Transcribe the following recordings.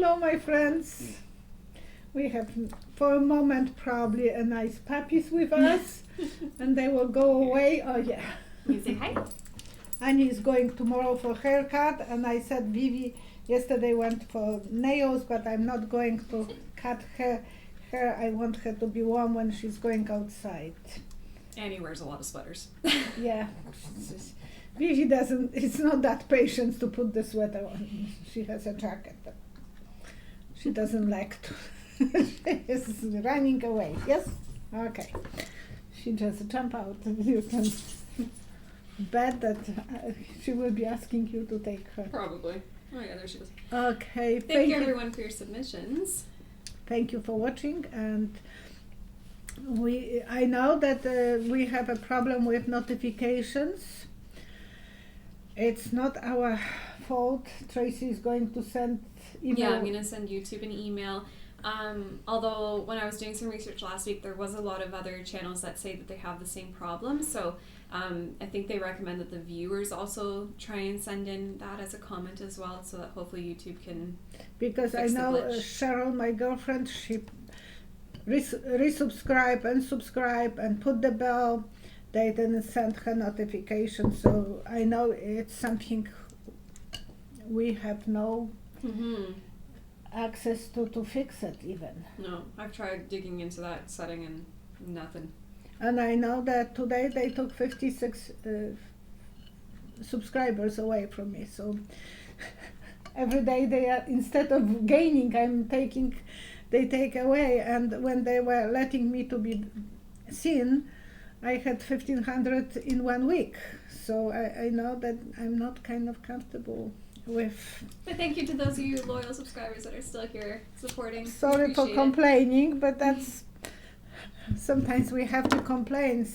Hello, my friends. We have, for a moment, probably a nice puppies with us, and they will go away. Oh, yeah. You say hi? Annie is going tomorrow for haircut, and I said Vivi yesterday went for nails, but I'm not going to cut her hair. I want her to be warm when she's going outside. Annie wears a lot of sweaters. Yeah. Vivi doesn't, it's not that patient to put the sweater on. She has a jacket, but she doesn't like to. She is running away. Yes? Okay. She just jump out. You can bet that she will be asking you to take her. Probably. Oh yeah, there she is. Okay. Thank you everyone for your submissions. Thank you for watching, and I know that we have a problem with notifications. It's not our fault. Tracy is going to send email. Yeah, I'm going to send YouTube an email. Although when I was doing some research last week, there was a lot of other channels that say that they have the same problem. So I think they recommend that the viewers also try and send in that as a comment as well, so that hopefully YouTube can because I fix know the glitch. Cheryl, my girlfriend, she resubscribe and subscribe and put the bell. They didn't send her notification, so I know it's something we have no access to fix it even. No, I've tried digging into that setting and nothing. And I know that today they took 56 subscribers away from me, so every day they are, instead of gaining, they take away, and when they were letting me to be seen, I had 1,500 in 1 week, so I know that I'm not kind of comfortable with. But thank you to those of you loyal subscribers that are still here supporting. Sorry for complaining, but that's sometimes we have to complain.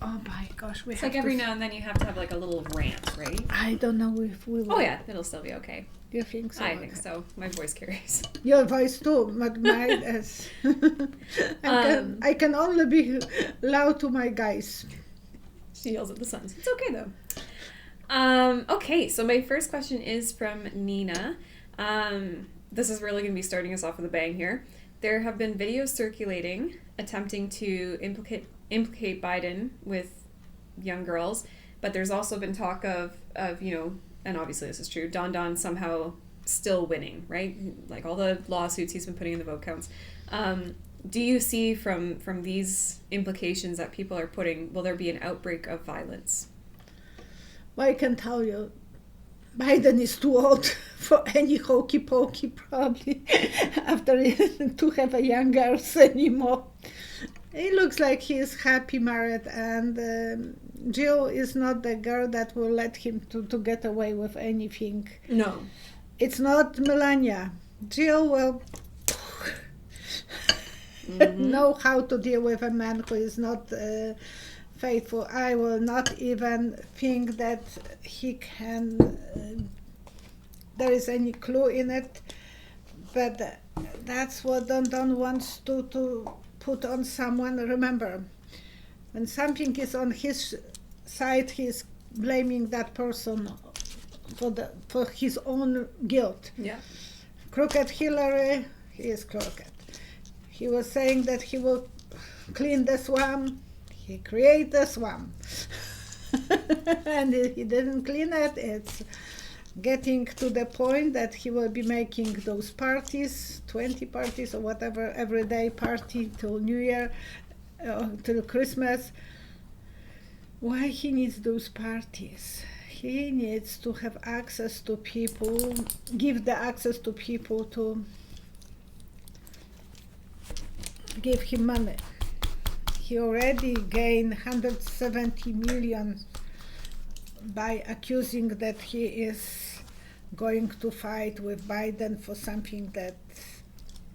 Oh my gosh, It's like every now and then you have to have like a little rant, right? I don't know if we will. Oh yeah, it'll still be okay. You think so? I think so. My voice carries. Your voice too, but mine is. I can only be loud to my guys. She yells at the sons. It's okay though. Okay, so my first question is from Nina. This is really going to be starting us off with a bang here. There have been videos circulating attempting to implicate Biden with young girls, but there's also been talk of and obviously this is true, Don somehow still winning, right? Like all the lawsuits he's been putting in the vote counts. Do you see from these implications that people are putting, will there be an outbreak of violence? Well, I can tell you, Biden is too old for any hokey pokey probably after to have a young girls anymore. He looks like he is happy married, and Jill is not the girl that will let him to get away with anything. No. It's not Melania. Jill will know how to deal with a man who is not faithful. I will not even think that he can, there is any clue in it, but that's what Don wants to put on someone. Remember, when something is on his side, he's blaming that person for his own guilt. Yeah. Crooked Hillary, he is crooked. He was saying that he will clean the swamp. He created the swamp. And he didn't clean it. It's getting to the point that he will be making those parties, 20 parties or whatever, everyday party till New Year, till Christmas. Why he needs those parties? He needs to have access to people, give the access to people to give him money. He already gained 170 million by accusing that he is going to fight with Biden for something that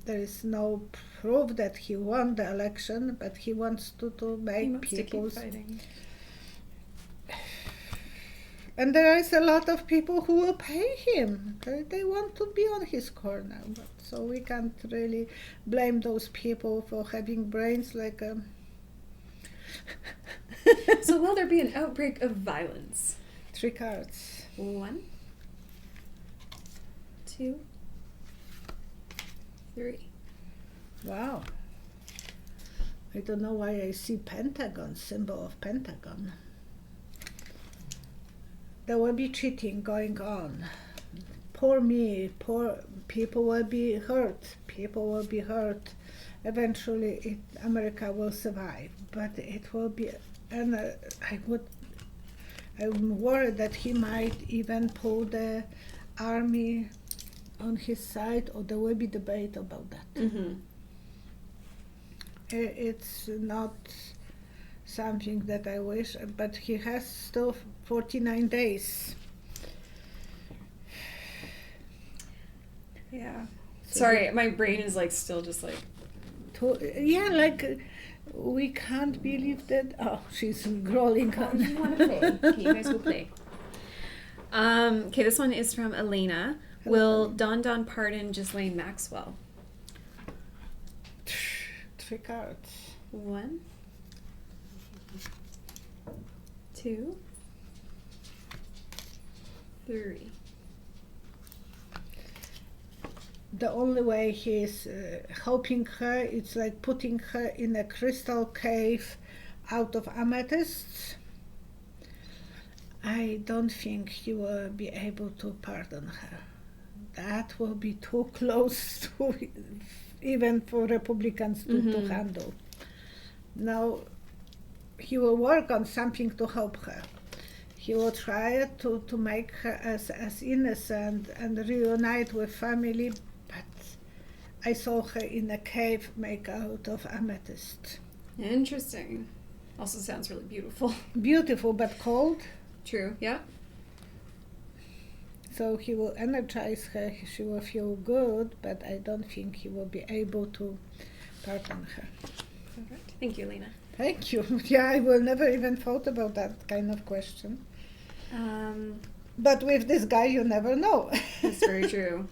there is no proof that he won the election, but he wants to make people. And there is a lot of people who will pay him. They want to be on his corner. So we can't really blame those people for having brains like a... So will there be an outbreak of violence? 3 cards. 1, 2, 3. Wow. I don't know why I see Pentagon, symbol of Pentagon. There will be cheating going on. Poor me, poor people will be hurt. People will be hurt. Eventually, America will survive, but it will be. And I'm worried that he might even pull the army on his side, or there will be debate about that. Mm-hmm. It's not something that I wish, but he has still 49 days. Yeah. So Sorry, my brain is like still just like. We can't believe that. Oh, she's growling on. You want to play? Okay, you guys will play. Okay, this one is from Elena. Hello. Will Don Don pardon Ghislaine Maxwell? 3 cards. 1, 2, 3. The only way he's helping her, it's like putting her in a crystal cave out of amethysts. I don't think he will be able to pardon her. That will be too close to even for Republicans to handle. Now, he will work on something to help her. He will try to make her as innocent and reunite with family, but I saw her in a cave made out of amethyst. Interesting. Also sounds really beautiful. Beautiful, but cold. True, yeah. So he will energize her, she will feel good, but I don't think he will be able to pardon her. Perfect. Thank you, Lena. Thank you. Yeah, I will never even thought about that kind of question. But with this guy, you never know. That's very true.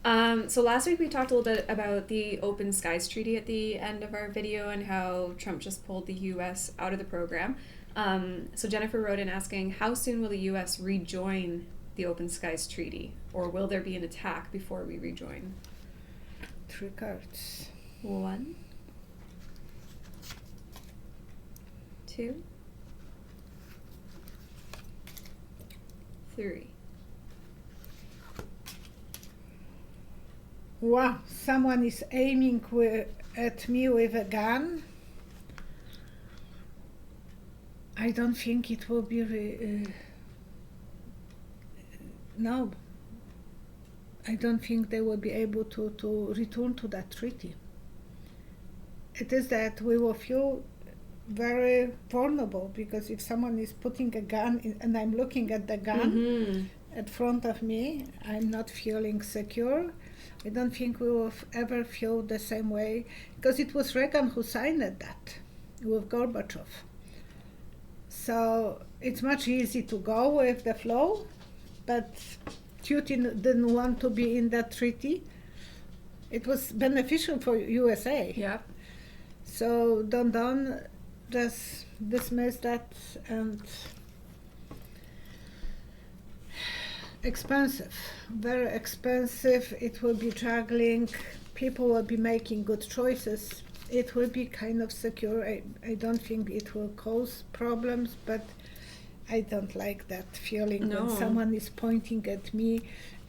So last week we talked a little bit about the Open Skies Treaty at the end of our video and how Trump just pulled the U.S. out of the program. So Jennifer wrote in asking, how soon will the U.S. rejoin the Open Skies Treaty? Or will there be an attack before we rejoin? 3 cards. 1, 2, 3. Wow, someone is aiming at me with a gun. I don't think it will be... no. I don't think they will be able to return to that treaty. It is that we will feel very vulnerable, because if someone is putting a gun in, and I'm looking at the gun at front of me, I'm not feeling secure. I don't think we will ever feel the same way, because it was Reagan who signed that with Gorbachev. So it's much easier to go with the flow, but Putin didn't want to be in that treaty. It was beneficial for USA. Yeah. So Don just dismissed that, and expensive, very expensive. It will be juggling. People will be making good choices. It will be kind of secure. I don't think it will cause problems, but I don't like that feeling when someone is pointing at me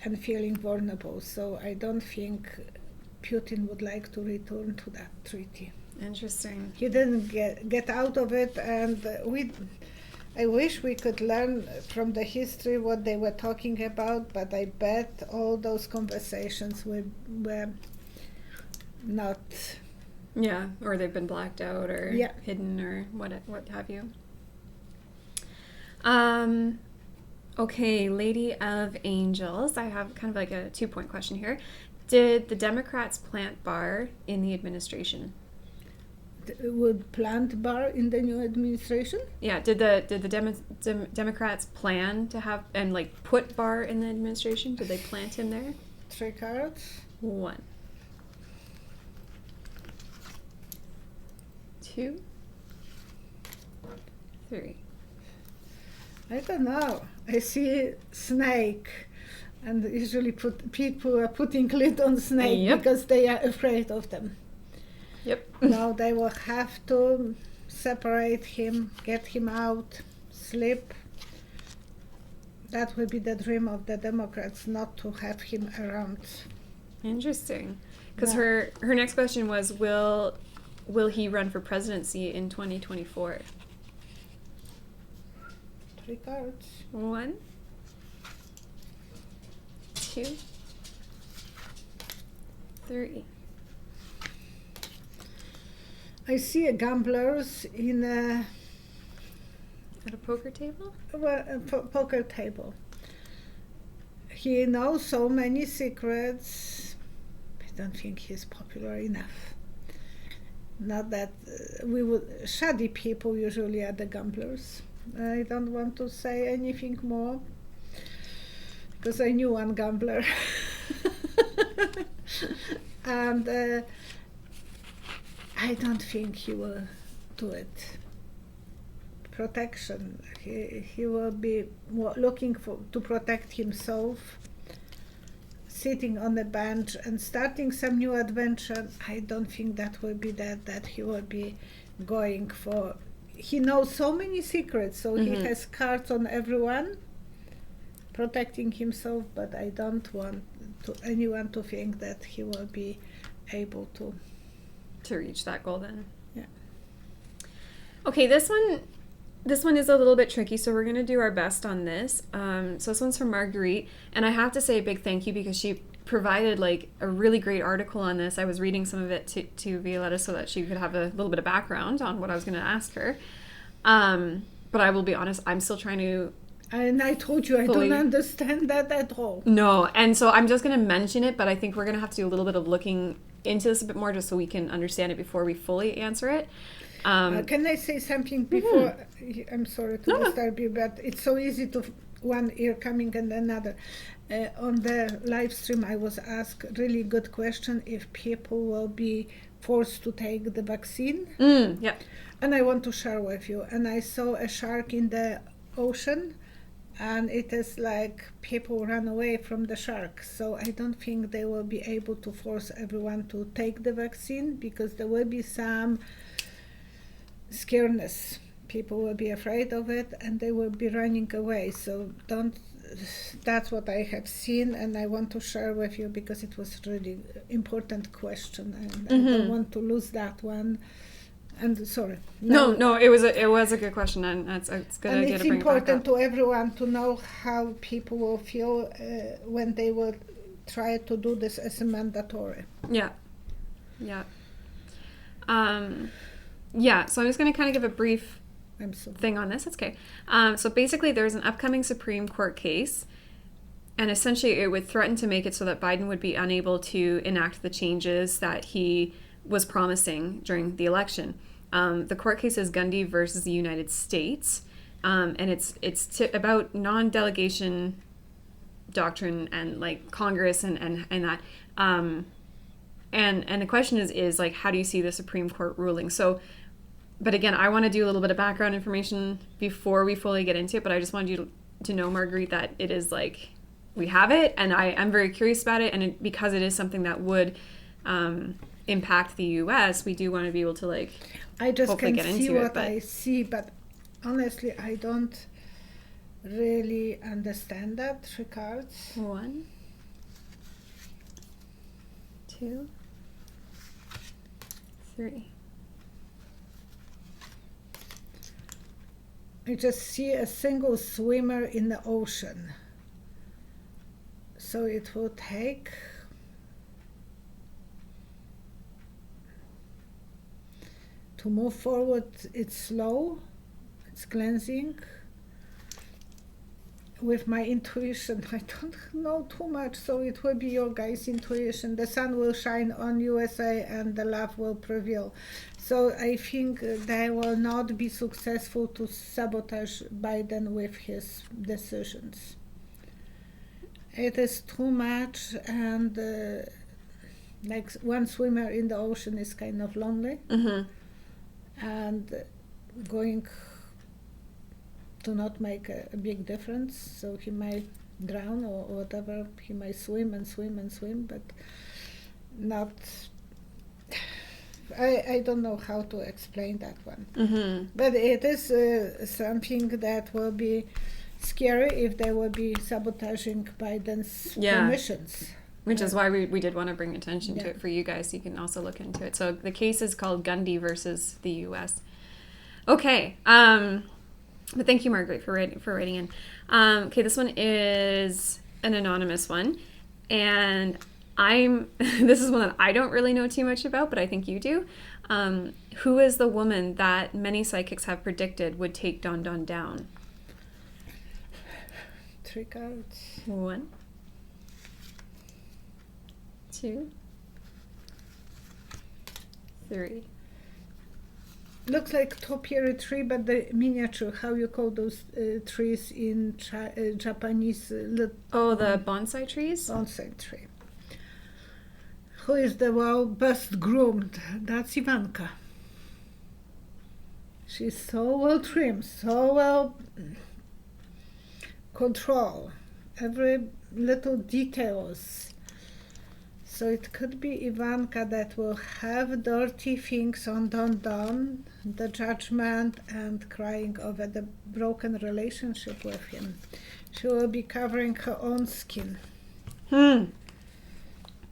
and feeling vulnerable. So I don't think Putin would like to return to that treaty. Interesting. He didn't get out of it, and I wish we could learn from the history what they were talking about, but I bet all those conversations were not... Yeah, or they've been blacked out or hidden or what have you. Okay, Lady of Angels. I have kind of like a 2-point question here. Did the Democrats plant Barr in the administration? Would plant Barr in the new administration? Yeah, did the Democrats plan to have and like put Barr in the administration? Did they plant him there? 3 cards. 1, 2, 3. I don't know. I see snake. And usually people are putting lid on snake Yep. because they are afraid of them. Yep. Now they will have to separate him, get him out, sleep. That will be the dream of the Democrats, not to have him around. Interesting. Because Yeah. her next question was, will he run for presidency in 2024? 3 cards. 1, 2, 3. I see gamblers in a At a poker table? poker table. He knows so many secrets. I don't think he's popular enough. Not that shady people usually are the gamblers. I don't want to say anything more because I knew one gambler. And I don't think he will do it. Protection. He will be looking to protect himself, sitting on a bench and starting some new adventure. I don't think that will be that he will be going for. He knows so many secrets, so he has cards on everyone, protecting himself, but I don't want anyone to think that he will be able to reach that goal then. Yeah. Okay, this one is a little bit tricky, so we're going to do our best on this. So this one's from Marguerite, and I have to say a big thank you because she provided like a really great article on this. I was reading some of it to Violetta so that she could have a little bit of background on what I was going to ask her. But I will be honest, I'm still trying to... And I told you, I don't understand that at all. No, and so I'm just going to mention it, but I think we're going to have to do a little bit of looking into this a bit more just so we can understand it before we fully answer it. Can I say something before? I'm sorry to disturb you, but it's so easy to one ear coming and another. On the live stream, I was asked a really good question if people will be forced to take the vaccine. Yeah. And I want to share with you. And I saw a shark in the ocean, and it is like people run away from the shark. So I don't think they will be able to force everyone to take the vaccine because there will be some scaredness. People will be afraid of it and they will be running away. So that's what I have seen, and I want to share with you because it was really important question, and I don't want to lose that one. And sorry. No, it was a good question, and it's good and idea it's to bring it back important up. to everyone to know how people will feel when they will try to do this as a mandatory. Yeah. So I'm just going to kind of give a brief thing on this. That's okay. So basically, there's an upcoming Supreme Court case, and essentially it would threaten to make it so that Biden would be unable to enact the changes that he was promising during the election. The court case is Gundy versus the United States, and it's about non-delegation doctrine and like Congress and that. And the question is like, how do you see the Supreme Court ruling? So, but again, I want to do a little bit of background information before we fully get into it, but I just wanted you to know, Marguerite, that it is like, we have it, and I'm very curious about it, and because it is something that would impact the U.S., we do want to be able to like I just hopefully can get see into what it, but I see, but honestly, I don't really understand that. 3 cards. 1, 2, 3. I just see a single swimmer in the ocean. So it will take to move forward. It's slow, it's cleansing. With my intuition, I don't know too much, so it will be your guys' intuition. The sun will shine on USA and the love will prevail. So I think they will not be successful to sabotage Biden with his decisions. It is too much, and like one swimmer in the ocean is kind of lonely, and going to not make a big difference. So he might drown or whatever. He might swim and swim and swim, but not. I don't know how to explain that one. Mm-hmm. But it is something that will be scary if they will be sabotaging Biden's permissions. Which is why we did want to bring attention to Yeah. it for you guys. So you can also look into it. So the case is called Gundy versus the U.S. Okay. But thank you, Margaret, for writing in. Okay, this one is an anonymous one. And this is one that I don't really know too much about, but I think you do. Who is the woman that many psychics have predicted would take Don Don down? 3 cards. 1, 2, 3. Looks like topiary tree, but the miniature. How you call those trees in Japanese? The bonsai trees? Bonsai tree. Who is the best groomed? That's Ivanka. She's so well trimmed, so well controlled. Every little details. So it could be Ivanka that will have dirty things on Don, the judgment, and crying over the broken relationship with him. She will be covering her own skin.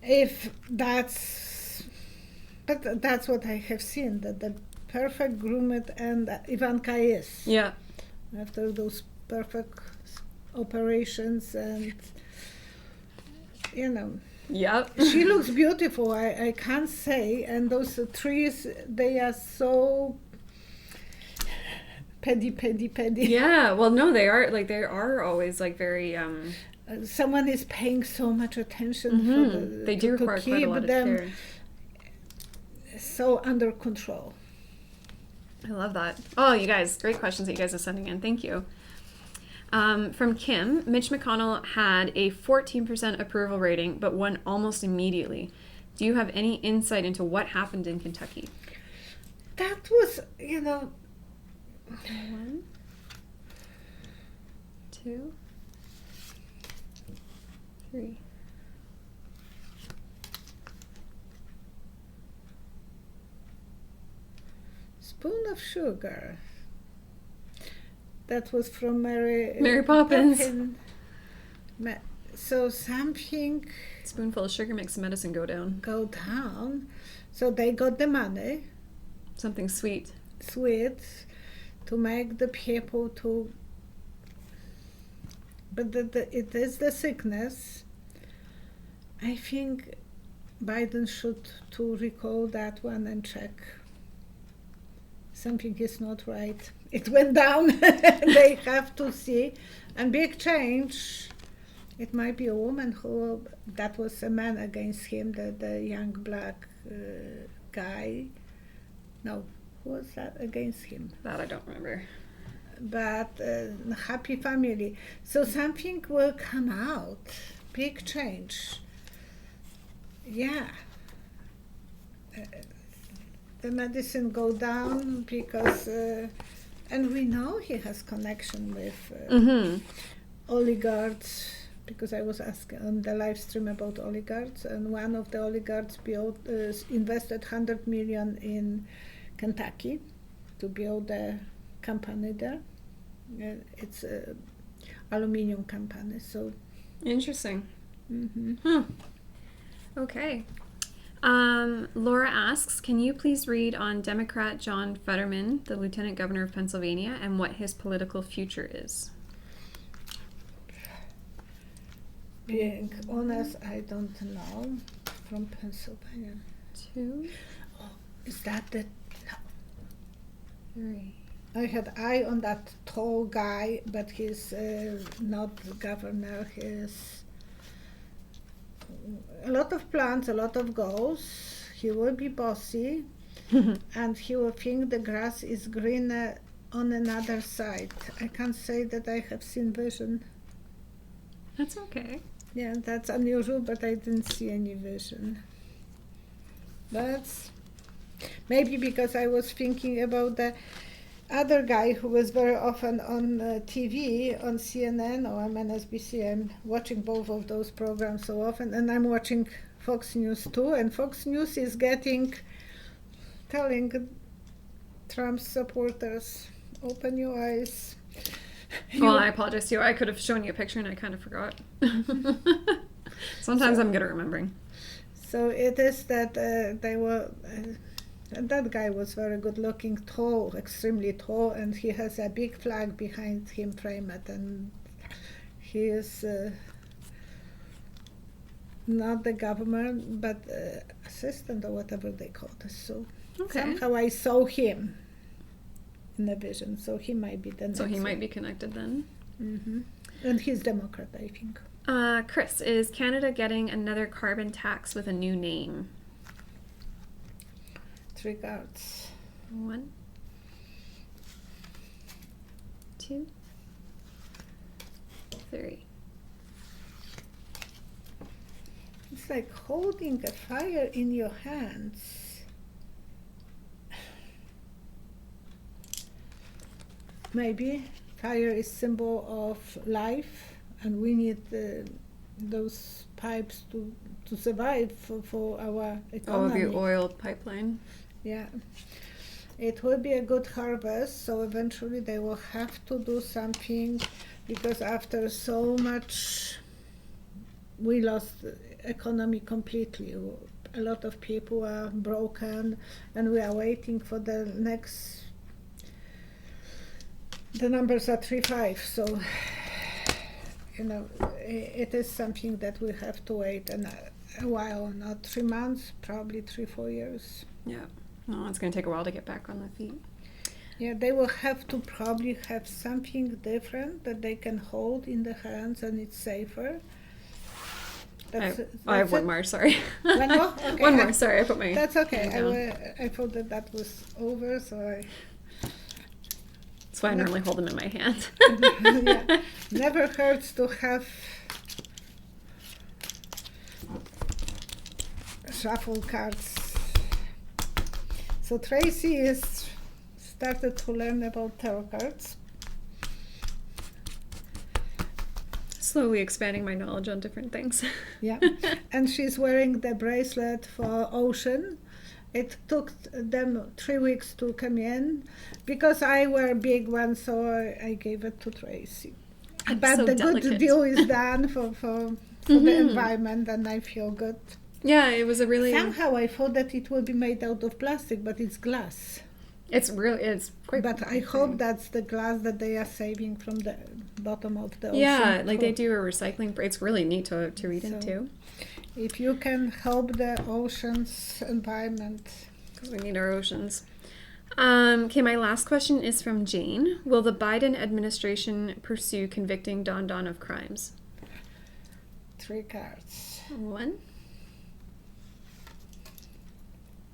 If that's... But that's what I have seen, that the perfect groomed and Ivanka is. Yeah. After those perfect operations and, Yep. she looks beautiful, I can't say. And those trees, they are so petty. Yeah, well, no, they are always very... someone is paying so much attention they do require quite a lot of care. So under control. I love that. Oh, you guys, great questions that you guys are sending in. Thank you. From Kim, Mitch McConnell had a 14% approval rating, but won almost immediately. Do you have any insight into what happened in Kentucky? That was, 1, 2, 3. Spoon of sugar. That was from Mary Poppins. So something... Spoonful of sugar makes the medicine go down. So they got the money. Something sweet. To make the people to... But it is the sickness. I think Biden should to recall that one and check. Something is not right. It went down. They have to see. And big change. It might be a woman that was a man against him, the young black guy. No, who was that against him? That I don't remember. But happy family. So something will come out. Big change. Yeah. The medicine go down because, and we know he has connection with oligarchs, because I was asking on the live stream about oligarchs, and one of the oligarchs invested 100 million in Kentucky to build a company there. It's a aluminium company. So interesting. Okay. Laura asks, can you please read on Democrat John Fetterman, the Lieutenant Governor of Pennsylvania, and what his political future is? Being honest, I don't know. From Pennsylvania. 2. Oh, is that the... No. 3. I had eye on that tall guy, but he's not the governor. He's a lot of plans, a lot of goals. He will be bossy, and he will think the grass is greener on another side. I can't say that I have seen vision. That's okay. Yeah, that's unusual, but I didn't see any vision. But maybe because I was thinking about the other guy who was very often on TV, on CNN or MSNBC. I'm watching both of those programs so often, and I'm watching Fox News too. And Fox News is telling Trump's supporters, open your eyes. Well, I apologize to you. I could have shown you a picture and I kind of forgot. Sometimes I'm good at remembering. So it is that they were... that guy was very good looking, tall, extremely tall, and he has a big flag behind him framed, and he is not the governor, but assistant or whatever they call it. So somehow I saw him in the vision, so he might be the next. So he might be connected then. Mm-hmm. And he's Democrat, I think. Chris, is Canada getting another carbon tax with a new name? 3 cards. 1, 2, 3. It's like holding a fire in your hands. Maybe fire is symbol of life, and we need those pipes to survive for our economy. Oh, the oil pipeline. Yeah. It will be a good harvest, so eventually they will have to do something, because after so much, we lost the economy completely. A lot of people are broken, and we are waiting for the next... The numbers are 3-5, so, it is something that we have to wait a while, not 3 months, probably 3-4 years. Yeah. No, it's going to take a while to get back on the feet. Yeah, they will have to probably have something different that they can hold in the hands, and it's safer. I have one more, sorry. One more? Okay. One more, sorry, I put my... That's okay. I thought that was over, so I... That's why I normally hold them in my hand. Yeah. Never hurts to have shuffle cards. So Tracy is started to learn about tarot cards. Slowly expanding my knowledge on different things. Yeah, and she's wearing the bracelet for Ocean. It took them 3 weeks to come in, because I wear a big one, so I gave it to Tracy. But so the delicate. good deal is done for the environment, and I feel good. Yeah, it was a really... Somehow I thought that it will be made out of plastic, but it's glass. It's quite... But I hope that's the glass that they are saving from the bottom of the ocean. Yeah, like they do a recycling... It's really neat to read into. If you can help the ocean's environment. Because we need our oceans. Okay, my last question is from Jane. Will the Biden administration pursue convicting Don of crimes? 3 cards. 1,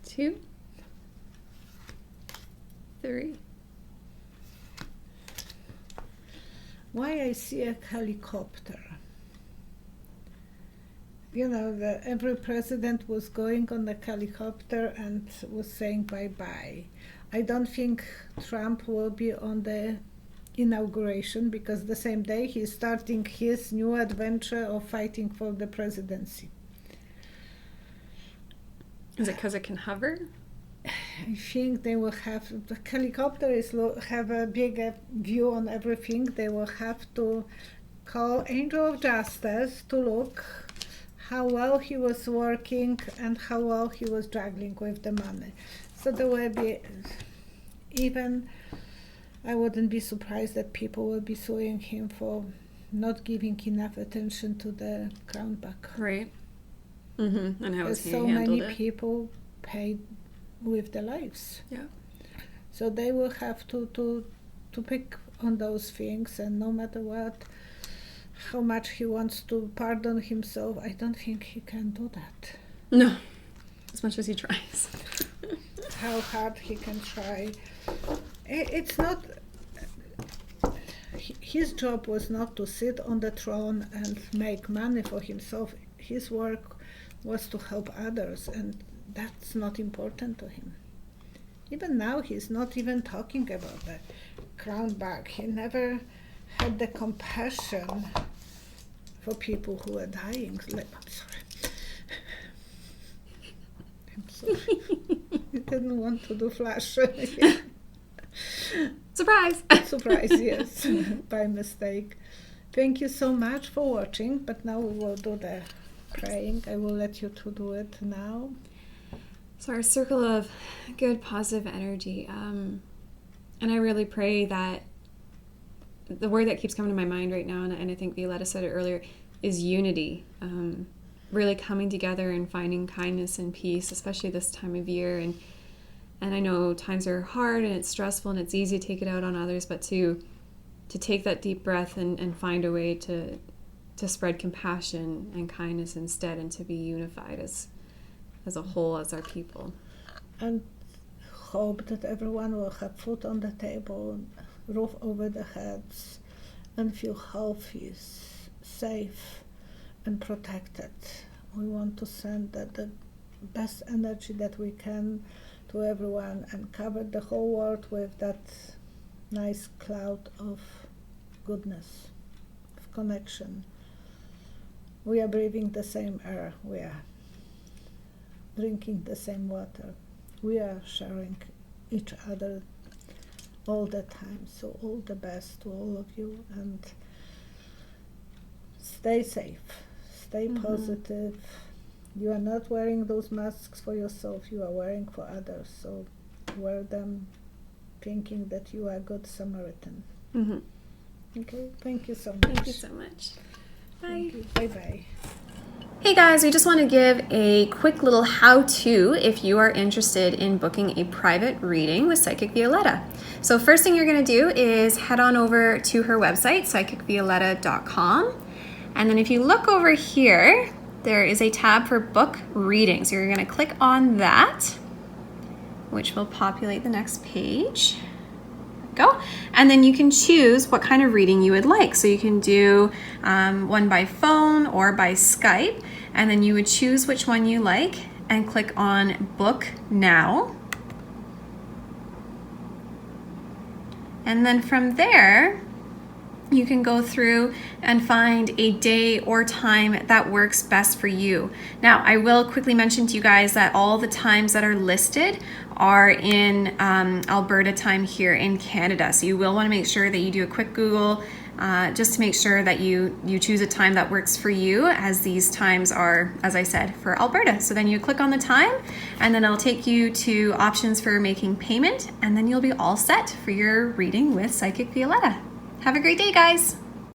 2, 3. Why I see a helicopter? Every president was going on the helicopter and was saying bye-bye. I don't think Trump will be on the inauguration, because the same day he's starting his new adventure of fighting for the presidency. Is it because it can hover? I think they will have... The helicopter have a bigger view on everything. They will have to call Angel of Justice to look how well he was working and how well he was juggling with the money. So there will be... Even... I wouldn't be surprised that people will be suing him for not giving enough attention to the Crown back. Right. Mm-hmm. And how he so handled many people paid with their lives. Yeah. So they will have to pick on those things, and no matter what, how much he wants to pardon himself, I don't think he can do that. No. As much as he tries. How hard he can try. It's not... His job was not to sit on the throne and make money for himself. His work was to help others, and that's not important to him. Even now, he's not even talking about the crown back. He never had the compassion for people who are dying. I'm sorry. I didn't want to do flash. Surprise! Surprise, yes, by mistake. Thank you so much for watching, but now we will do the praying. I will let you to do it now. So our circle of good, positive energy. And I really pray that the word that keeps coming to my mind right now, and I think Violetta said it earlier, is unity. Really coming together and finding kindness and peace, especially this time of year. And I know times are hard and it's stressful and it's easy to take it out on others, but to take that deep breath and find a way to spread compassion and kindness instead, and to be unified as a whole, as our people. And hope that everyone will have food on the table, roof over their heads, and feel healthy, safe, and protected. We want to send the best energy that we can to everyone and cover the whole world with that nice cloud of goodness, of connection. We are breathing the same air. We are drinking the same water. We are sharing each other all the time. So all the best to all of you, and stay safe, stay positive. You are not wearing those masks for yourself, you are wearing for others. So wear them thinking that you are a good Samaritan. Okay, thank you so much. Thank you so much. Bye. Bye-bye. Hey guys, we just want to give a quick little how-to if you are interested in booking a private reading with Psychic Violetta. So first thing you're going to do is head on over to her website, psychicvioletta.com. And then if you look over here, there is a tab for book readings. So you're going to click on that, which will populate the next page. Go. And then you can choose what kind of reading you would like. So you can do one by phone or by Skype, and then you would choose which one you like and click on Book Now. And then from there, you can go through and find a day or time that works best for you. Now, I will quickly mention to you guys that all the times that are listed are in Alberta time here in Canada. So you will want to make sure that you do a quick Google just to make sure that you choose a time that works for you, as these times are, as I said, for Alberta. So then you click on the time, and then it'll take you to options for making payment, and then you'll be all set for your reading with Psychic Violetta. Have a great day, guys.